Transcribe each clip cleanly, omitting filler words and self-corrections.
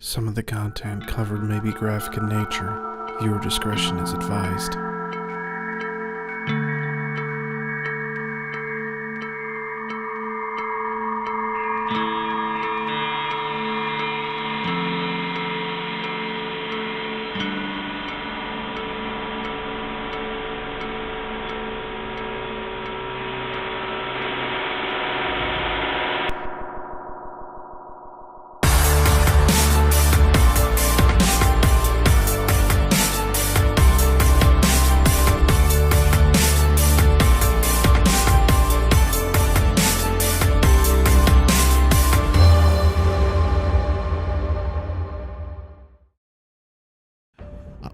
Some of the content covered may be graphic in nature. Viewer discretion is advised.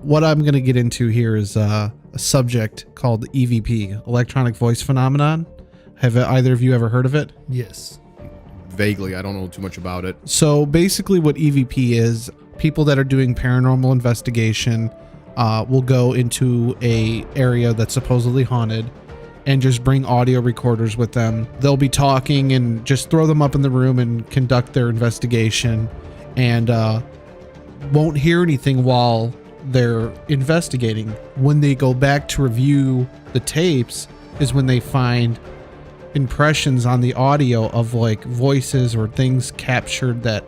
What I'm going to get into here is a subject called e.v.p, electronic voice phenomenon. Have either of you ever heard of it? Yes. Vaguely, I don't know too much about it. So basically what e.v.p is, people that are doing paranormal investigation will go into a area that's supposedly haunted and just bring audio recorders with them. They'll be talking and just throw them up in the room and conduct their investigation, and won't hear anything while they're investigating. When they go back to review the tapes is when they find impressions on the audio of like voices or things captured that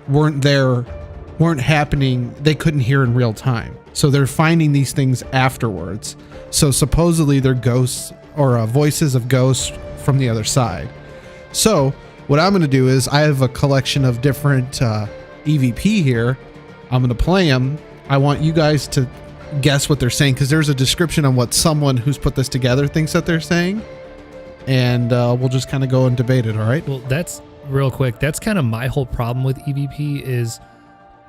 weren't happening, they couldn't hear in real time. So they're finding these things afterwards. So supposedly they're ghosts or voices of ghosts from the other side. So what I'm going to do is I have a collection of different e.v.p here. I'm going to play them. I want you guys to guess what they're saying, because there's a description on what someone who's put this together thinks that they're saying. And we'll just kind of go and debate it, all right? Well, that's real quick. That's kind of my whole problem with e.v.p is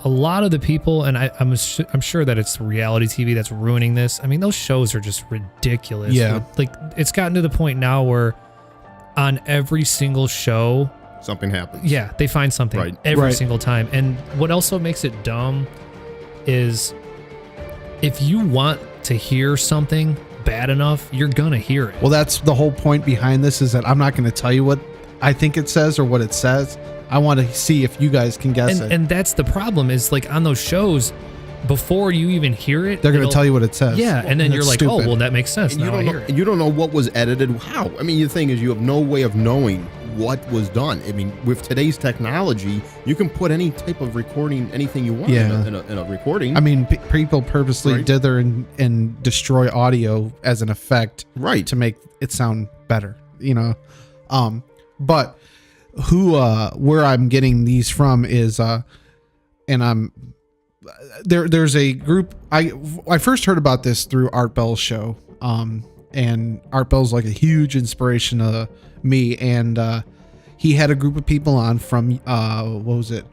a lot of the people, and I'm sure that it's reality TV that's ruining this. I mean, those shows are just ridiculous. Yeah. Like, it's gotten to the point now where on every single show, Something happens. yeah, they find something every Right. single time. And what also makes it dumb is if you want to hear something bad enough, you're going to hear it. Well, that's the whole point behind this, is that I'm not going to tell you what I think it says or what it says. I want to see if you guys can guess it. And that's the problem is, like, on those shows, before you even hear it, They're going to tell you what it says. Yeah, and then you're That's like, stupid. oh, well, that makes sense. And you Now I don't hear know, it. and you don't know what was edited. How? I mean, the thing is, you have no way of knowing what was done. I mean, with today's technology, you can put any type of recording, anything you want Yeah. in a recording. I mean, people purposely Right. dither and destroy audio as an effect, Right. to make it sound better, you know. But where I'm getting these from is and I'm there's a group. I first heard about this through Art Bell's show, and Art Bell's like a huge inspiration to me, and he had a group of people on from what was it,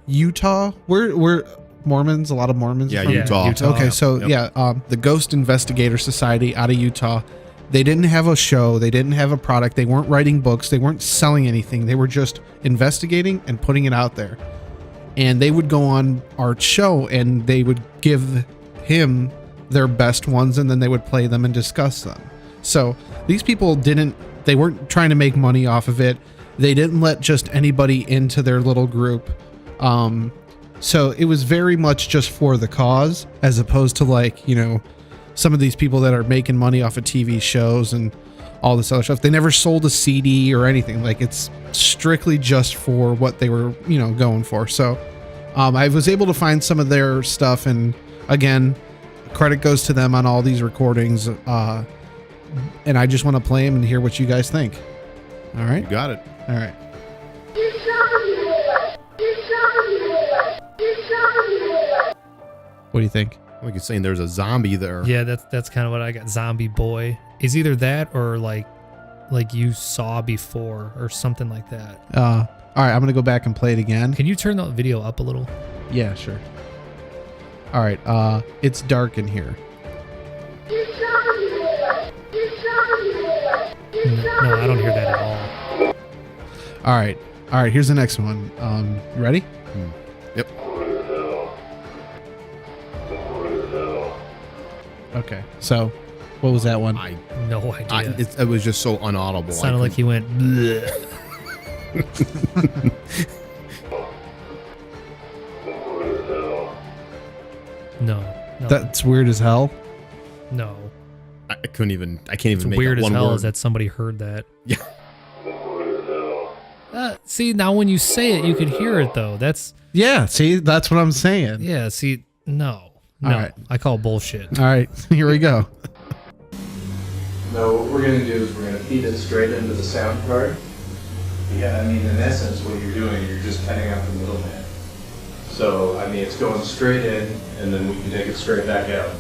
Utah? We're Mormons, a lot of Mormons. Yeah, from- Utah. Okay, so Yep. the Ghost Investigator Society out of Utah. They didn't have a show. They didn't have a product. They weren't writing books. They weren't selling anything. They were just investigating and putting it out there. And they would go on Art's show and they would give him their best ones, and then they would play them and discuss them. So these people they weren't trying to make money off of it. They didn't let just anybody into their little group. So it was very much just for the cause, as opposed to, like, you know, some of these people that are making money off of TV shows and all this other stuff. They never sold a CD or anything. Like, it's strictly just for what they were, you know, going for. So I was able to find some of their stuff, and again, credit goes to them on all these recordings. And I just want to play them and hear what you guys think. All right. You got it. All right. What do you think? Like you're saying, there's a zombie there. Yeah, that's kind of what I got. Zombie boy is either that or like you saw before or something like that. All right, I'm gonna go back and play it again. Can you turn the video up a little? Yeah, sure. All right, it's dark in here. No, I don't hear that at all. All right, here's the next one. You ready? Yep. Okay, so what was that one? No idea. It was just so unaudible. Sounded like he went. Bleh. No. That's weird as hell. No. I can't even It's make weird up as one hell word. is that somebody heard that. Yeah. See, now when you say it, you can hear it though. That's Yeah, see, that's what I'm saying. yeah. See, no. All right. I call bullshit. All right, here we go. No, what we're going to do is we're going to feed it straight into the sound card. Yeah, I mean, in essence, what you're doing, you're just cutting out the middleman. So, I mean, it's going straight in, and then we can take it straight back out.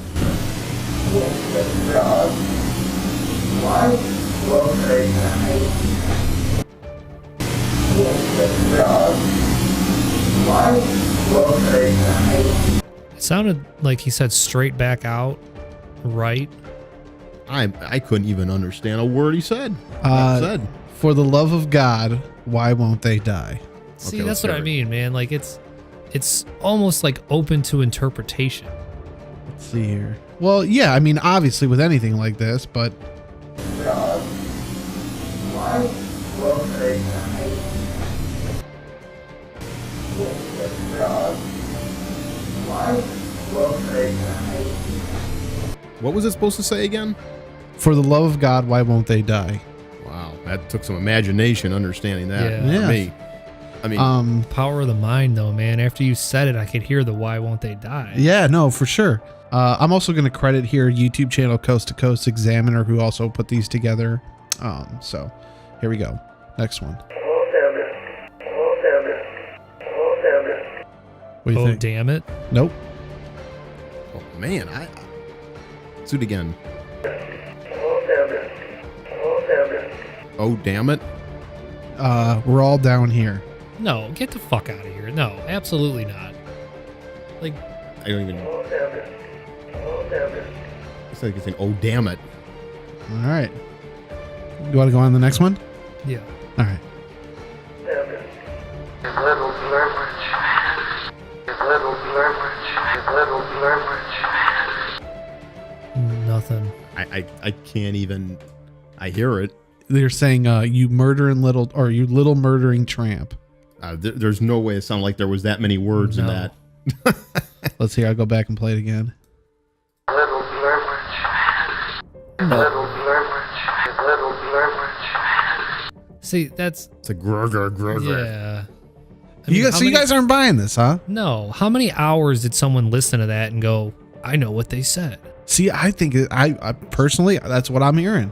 It sounded like he said straight back out, right? I couldn't even understand a word he said. For the love of God, why won't they die? See, Okay, that's let's what hear I it. mean, man. Like it's almost like open to interpretation. Let's see here. Well, yeah, I mean, obviously with anything like this, but What was it supposed to say again? for the love of God, why won't they die? Wow, that took some imagination understanding that Yeah. for me. I mean, Power of the mind, though, man. After you said it, I could hear the "why won't they die." Yeah, no, for sure. I'm also going to credit here YouTube channel Coast to Coast Examiner, who also put these together. So here we go. Next one. What do you Oh, think? damn it! Nope. oh man, let's do it again. Oh damn it! We're all down here. No, get the fuck out of here. No, absolutely not. Like, I don't even. It's like you're saying, "Oh damn it!" All right. You want to go on the next one? yeah. All right. Nothing. I can't even. I hear it. They're saying, you murdering little, or you little murdering tramp. There's no way it sounded like there was that many words in No. that. Let's see. I'll go back and play it again. See, that's It's a grr. yeah. I You mean, guys, how so you many- guys aren't buying this, huh? No. How many hours did someone listen to that and go, "I know what they said"? See, I think I personally, that's what I'm hearing.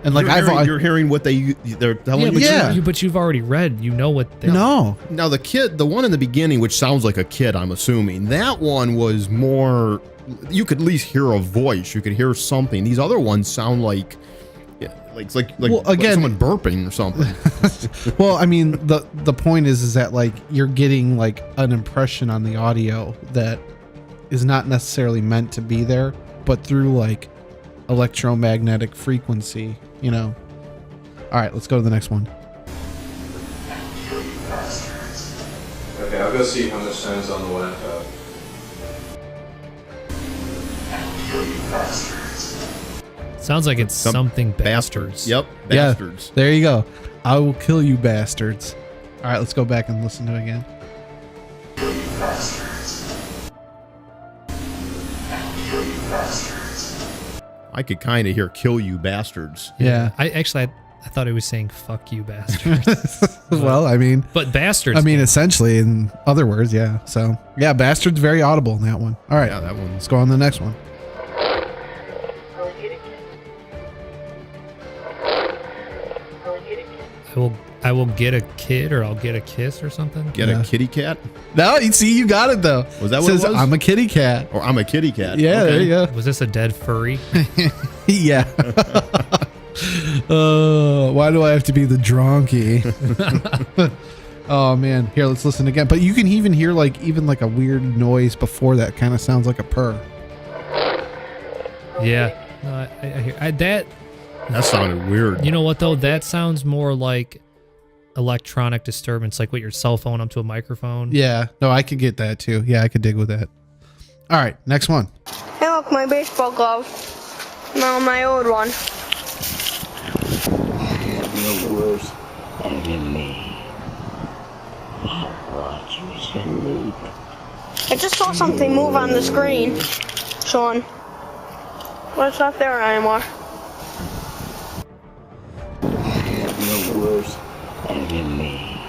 And like you're hearing what they're telling Yeah, you. but, Yeah. but you've already read. You know what? They no, Now the one in the beginning, which sounds like a kid, I'm assuming that one was more. You could at least hear a voice. You could hear something. These other ones sound like, it's like Well, like again- someone burping or something. well, I mean, the point is that like you're getting like an impression on the audio that is not necessarily meant to be there, but through like electromagnetic frequency, you know. All right, let's go to the next one. Okay, I'll go see how much time's on the laptop. Sounds like it's something bastards. Yep, bastards. Yeah, there you go. I will kill you, bastards. All right, let's go back and listen to it again. I could kind of hear "kill you, bastards." Yeah. I thought he was saying "fuck you, bastards." Well, I mean, But bastards. I mean, essentially, in other words, yeah. So, yeah, bastards very audible in that one. All right, Yeah, that one. let's go on to the next one. I will get a kid, or I'll get a kiss, or something. Get Yeah. a kitty cat, No, you see, you got it though. Was that It what it says, was? I'm a kitty cat. or I'm a kitty cat. Yeah, there you go. Was this a dead furry? Yeah. Why do I have to be the donkey? Oh man, here, let's listen again. But you can even hear even like a weird noise before that. Kind of sounds like a purr. Yeah. No, I hear that. That sounded weird. You know what though? That sounds more like electronic disturbance, like with your cell phone up to a microphone. Yeah, no, I could get that too. Yeah, I could dig with that. All right, next one. Hey, look, my baseball glove. No, my old one. The worst enemy. What you sleep I just saw something move on the screen, Sean. But it's not there anymore. The worst enemy.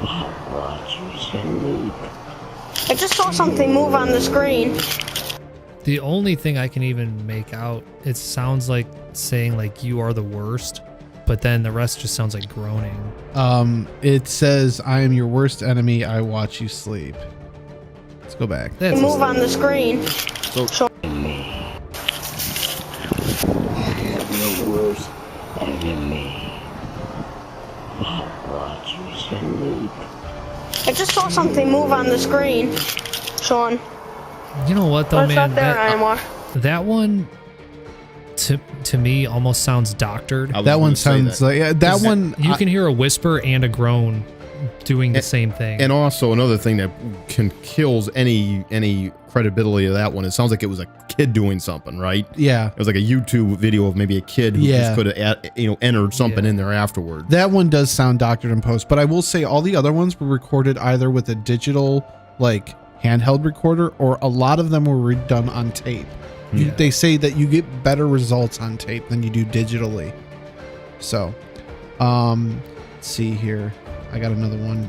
I watch you sleep. I just saw something move on the screen. The only thing I can even make out, it sounds like saying like you are the worst, but then the rest just sounds like groaning. It says, I am your worst enemy, I watch you sleep. Let's go back. That's Move on the screen. The worst enemy. I watch you sleep. I just saw something move on the screen, Sean. You know what though, But it's man? not there anymore. That one to me almost sounds doctored. That one sounds like, yeah, that one. You can hear a whisper and a groan doing the same thing. And also another thing that kills any credibility of that one, it sounds like it was a kid doing something, right? Yeah. It was like a YouTube video of maybe a kid who just could have entered something in there afterward. That one does sound doctored in post, but I will say all the other ones were recorded either with a digital, like, handheld recorder, or a lot of them were redone on tape. They say that you get better results on tape than you do digitally. So, let's see here. I got another one.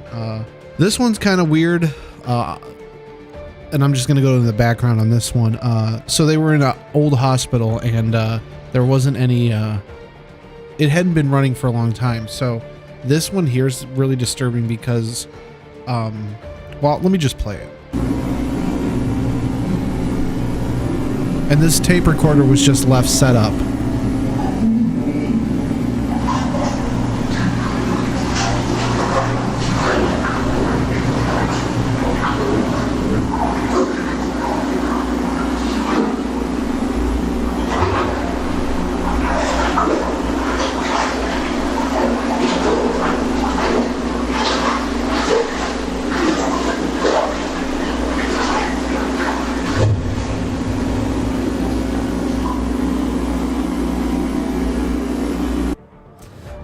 This one's kind of weird. And I'm just going to go to the background on this one. So they were in an old hospital, and there wasn't any, it hadn't been running for a long time. So this one here is really disturbing because, well, let me just play it. And this tape recorder was just left set up.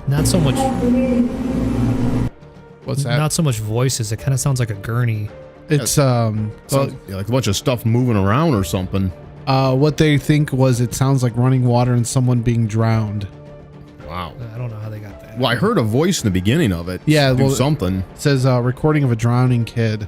Not so much. What's that? Not so much voices. It kind of sounds like a gurney. It's Sounds like a bunch of stuff moving around or something. what they think was it sounds like running water and someone being drowned. Wow. I don't know how they got that. Well, I heard a voice in the beginning of it. Yeah, do well, something. It says recording of a drowning kid.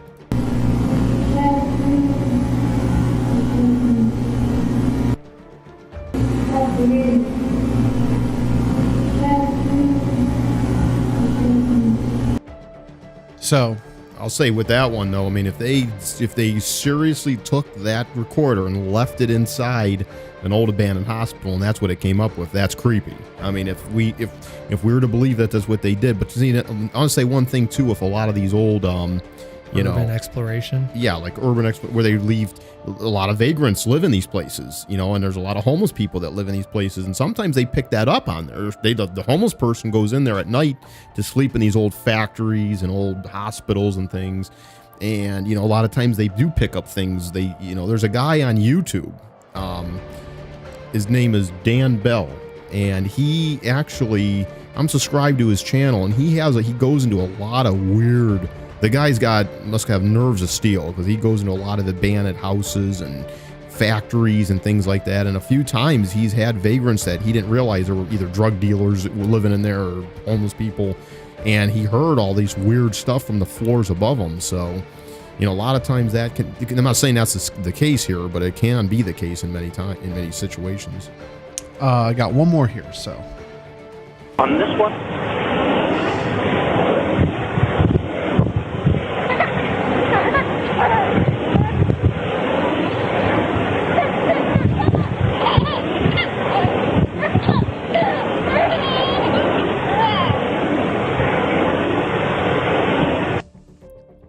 So, I'll say with that one though, I mean, if they seriously took that recorder and left it inside an old abandoned hospital and that's what it came up with, that's creepy. I mean, if we were to believe that that's what they did, but see, I want to say one thing too, with a lot of these old, Urban exploration. Yeah, like urban where they leave a lot of vagrants live in these places, and there's a lot of homeless people that live in these places, and sometimes they pick that up on there. The homeless person goes in there at night to sleep in these old factories and old hospitals and things, and a lot of times they do pick up things. There's a guy on YouTube, his name is Dan Bell, and he actually, I'm subscribed to his channel, and he goes into a lot of weird. The guy's must have nerves of steel, because he goes into a lot of abandoned houses and factories and things like that. And a few times he's had vagrants that he didn't realize there were either drug dealers that were living in there or homeless people. And he heard all these weird stuff from the floors above him. So, a lot of times that can, I'm not saying that's the case here, but it can be the case in many situations. I got one more here, so. On this one,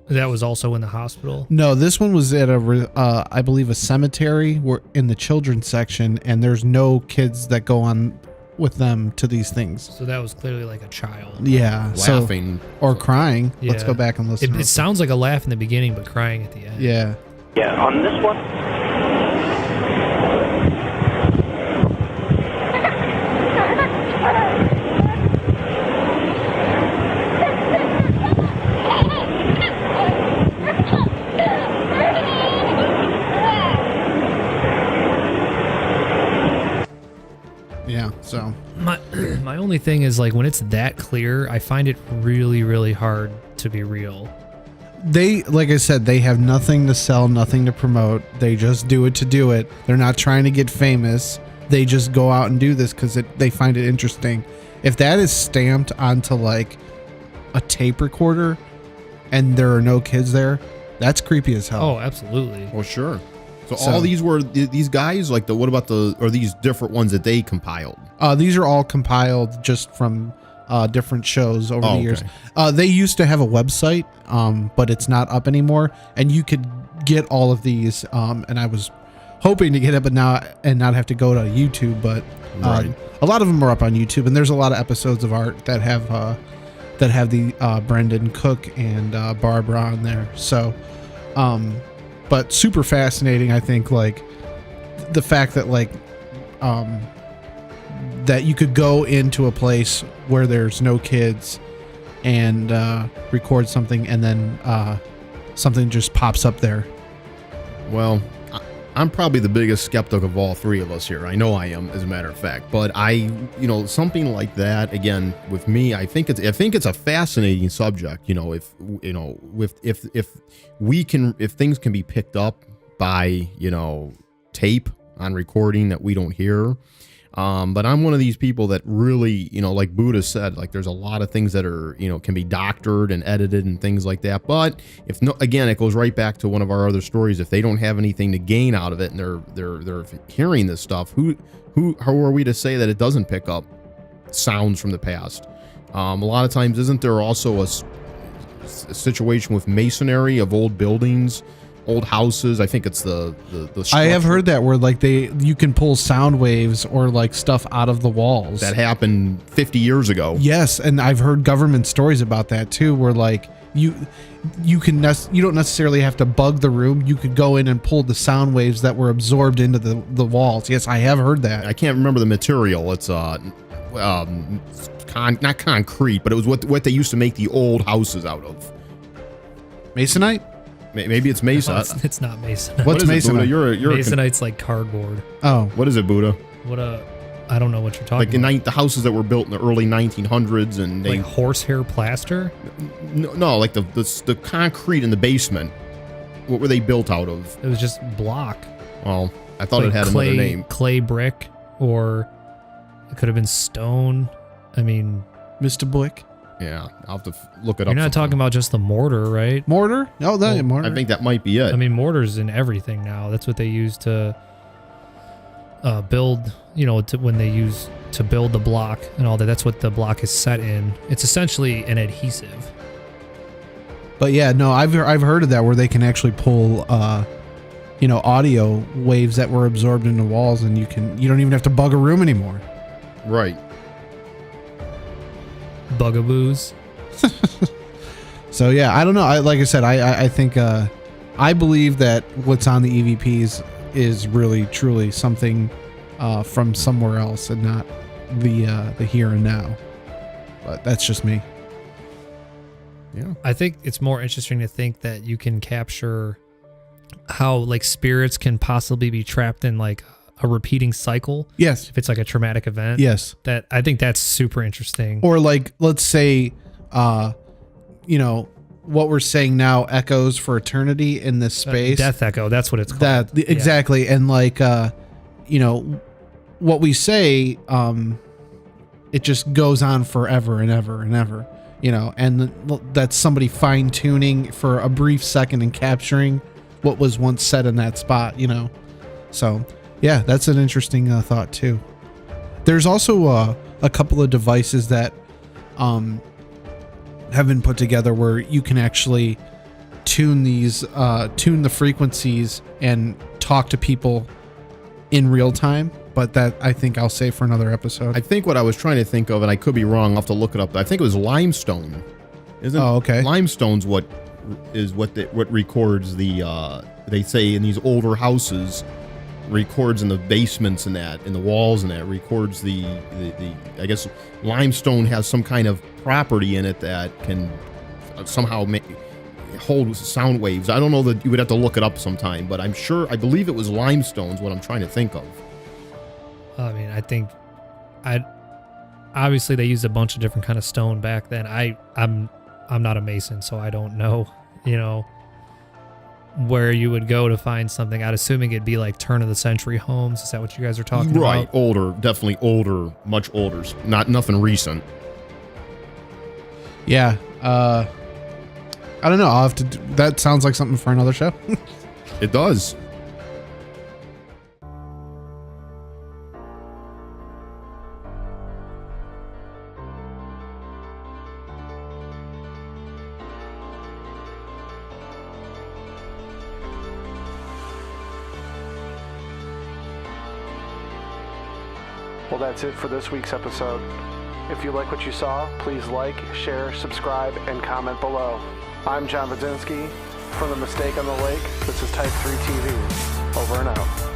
That was also in the hospital. No, this one was at I believe a cemetery, in the children's section, and there's no kids that go on with them to these things. So that was clearly like a child. Yeah. Laughing. Or crying. Yeah. Let's go back and listen. It sounds like a laugh in the beginning, but crying at the end. Yeah. yeah, on this one, only thing is, like, when it's that clear, I find it really, really hard to be real. They, like I said, they have nothing to sell, nothing to promote. They just do it to do it. They're not trying to get famous. They just go out and do this because they find it interesting. If that is stamped onto like a tape recorder and there are no kids there, that's creepy as hell. Oh, absolutely. Well, sure. So all these were these guys, like what about or these different ones that they compiled? These are all compiled just from different shows over the years. Okay. They used to have a website, but it's not up anymore, and you could get all of these. And I was hoping to get it, but not have to go to YouTube. But Right. a lot of them are up on YouTube, and there's a lot of episodes of Art that have the Brendan Cook and Barbara on there. So, but super fascinating. I think like the fact that like that you could go into a place where there's no kids and record something, and then something just pops up there. Well, I'm probably the biggest skeptic of all three of us here. I know I am, as a matter of fact. But something like that, again, with me, I think it's a fascinating subject. If things can be picked up by tape on recording that we don't hear. But I'm one of these people that really, like Buddha said, like there's a lot of things that are, can be doctored and edited and things like that. But again, it goes right back to one of our other stories. If they don't have anything to gain out of it and they're hearing this stuff, how are we to say that it doesn't pick up sounds from the past? A lot of times, isn't there also a situation with masonry of old buildings? Old houses? I think it's the I have heard that where like you can pull sound waves or like stuff out of the walls. That happened 50 years ago. Yes, and I've heard government stories about that too, where like you don't necessarily have to bug the room. You could go in and pull the sound waves that were absorbed into the walls. Yes, I have heard that. I can't remember the material. It's not concrete, but it was what they used to make the old houses out of. Masonite? Maybe it's Mason. No, it's not Masonite. What's Masonite? You're Masonite's like cardboard. Oh, what is it, Buddha? I don't know what you're talking about. Like the houses that were built in the early 1900s, and like horsehair plaster. No, like the concrete in the basement. What were they built out of? It was just block. Well, I thought like it had clay, another name. Clay brick, or it could have been stone. I mean, Mr. Blick. Yeah, I'll have to look it up. You're not talking about just the mortar, right? Mortar? No, mortar. I think that might be it. I mean, mortar's in everything now. That's what they use to build, when they use to build the block and all that. That's what the block is set in. It's essentially an adhesive. But yeah, no, I've heard of that where they can actually pull, audio waves that were absorbed into walls, and you don't even have to bug a room anymore. Right. Bugaboos. So yeah, I don't know. Like I said, I think I believe that what's on the EVPs is really truly something from somewhere else and not the here and now. But that's just me. Yeah. I think it's more interesting to think that you can capture how like spirits can possibly be trapped in like a repeating cycle. Yes. If it's like a traumatic event. Yes. That I think that's super interesting. Or like, let's say, what we're saying now echoes for eternity in this space. Death echo. That's what it's called. Exactly. Yeah. And like, what we say, it just goes on forever and ever and ever, and that's somebody fine tuning for a brief second and capturing what was once said in that spot, so yeah, that's an interesting thought too. There's also a couple of devices that have been put together where you can actually tune the frequencies and talk to people in real time. But that I think I'll save for another episode. I think what I was trying to think of, and I could be wrong, I'll have to look it up. I think it was limestone. Isn't okay. Limestone's what records they say in these older houses, records in the basements and that, in the walls and that, records the I guess limestone has some kind of property in it that can somehow hold sound waves. I don't know, that you would have to look it up sometime, but I believe it was limestone's what I'm trying to think of. I mean, I think I obviously they used a bunch of different kind of stone back then. I'm not a mason, so I don't know, you know, where you would go to find something. I'd assuming it'd be like turn of the century homes. Is that what you guys are talking about? Right, older, definitely older, much older, nothing recent. Yeah. I don't know. I'll have to. That sounds like something for another show. It does. Well, that's it for this week's episode. If you like what you saw, please like, share, subscribe, and comment below. I'm John Budzinski. From The Mistake on the Lake, this is Type 3 TV. Over and out.